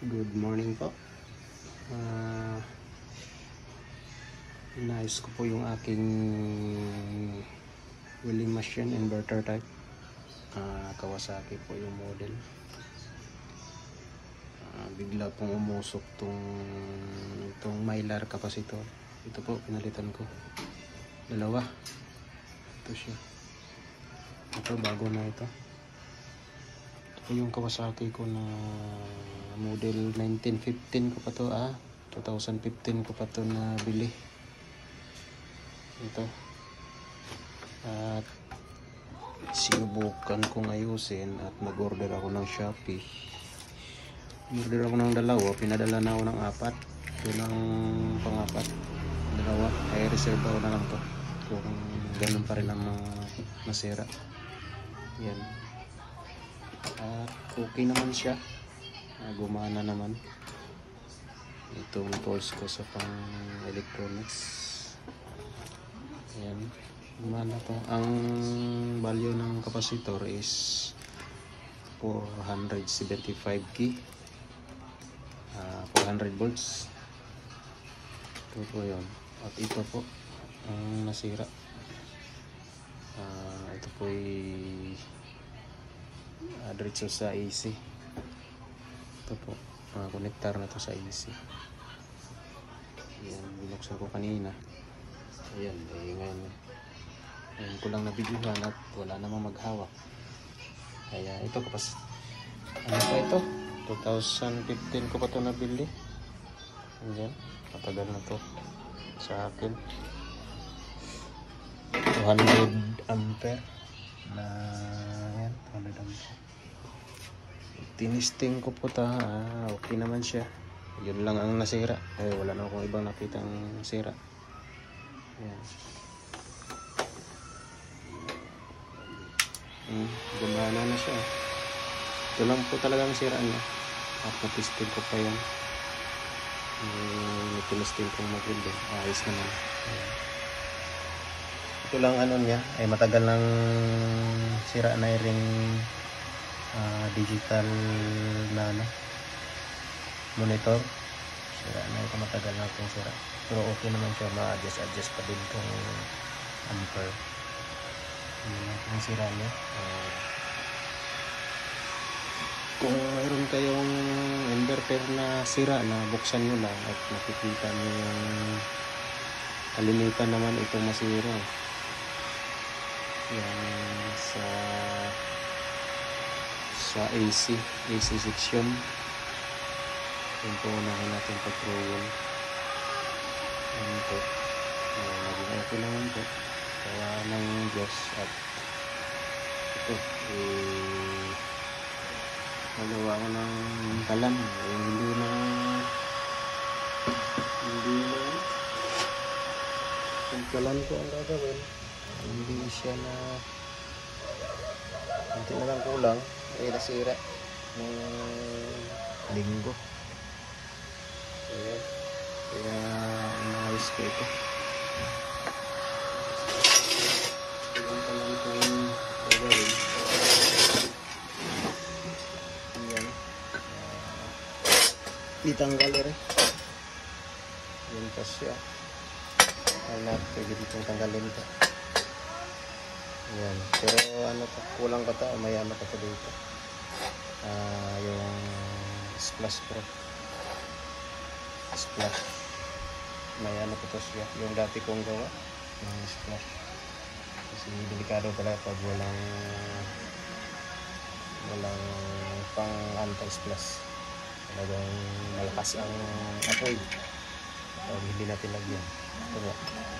Good morning po. Inayos ko po yung aking welding machine, inverter type. Kawasaki po yung model. Bigla pong umusok itong mylar capacitor. Ito po, pinalitan ko. Dalawa. Ito siya. Ito, bago na ito. Ito yung Kawasaki ko na model 1915 ko pa to 2015 ko pa to na bili ito, at sinubukan kong ayusin at nag-order ako ng Shopee. Order ako ng dalawa, pinadala na ako ng 4. Ito ng pang-4, dalawa, ay reserve ako na lang to kung ganun pa rin ang masira. Yan, at okay naman siya. Gumana naman itong tools ko sa pang electronics. Ayan, gumana to. Ang value ng capacitor is 475k, 400 volts. Ito po yun. At ito po ang nasira. Ito po ay diretso sa AC. Ito po, connector na to sa AC. Ayan, binuksan ko kanina. Ayan, ngayon ko lang nabidyohan at wala namang maghawak. Kaya ito, ano pa ito? 2015 ko pa ito nabili. Ayan, matagal na to sa akin. 200 ampere na, ayan, 200 ampere. Tinisting ko po okay naman siya. Yun lang ang nasira. Wala na akong ibang nakitang sira. Ayan. Gumana na siya. Ito lang po talagang sira niya. At natisting ko pa yan. Tinisting kong mag-build. Ayos naman. Ayan. Ito lang niya. Matagal nang sira na ring digital na monitor. Sira na ito, matagal na itong sira. Pero okay naman siya, ma-adjust pa din itong ampere. Ang sira niya. Kung mayroon kayong inverter na sira, na buksan nyo lang at nakikita nyo yung kalimitan naman itong masira. Yan sa AC section. Yun po unahin natin pag-roll. Yan po. Naging okay naman po. Kaya ng Diyos. At ito, nagawa ko ng kalan. Hindi na yung kalan ko ang gagawin. Hindi siya na hindi na lang kulang. Nasira ng linggo. Ayan. Kaya inayos ko ito. Tignan pa lang ito yung gagawin. Ayan. Ditanggal rin. Yan pa siya. Anak, pwede ditong tanggalin ito. Ayan. Pero kulang pa ito. May pa ito dito. Yung splash pro. Splash. May pa ito siya. Yung dati kong gawa. Yung splash. Kasi delikado pala pag walang pang anti-splash. Talagang malakas ang apoy pag hindi natin lagyan. Ito ba?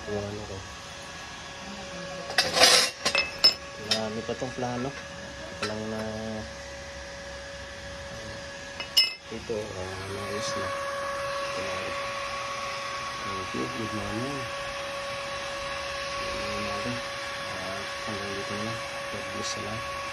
Ito yung ko. Marami pa itong plano. Ito lang na ito, naayos na. Thank you, good morning. Hanggang dito na. God bless sa lahat.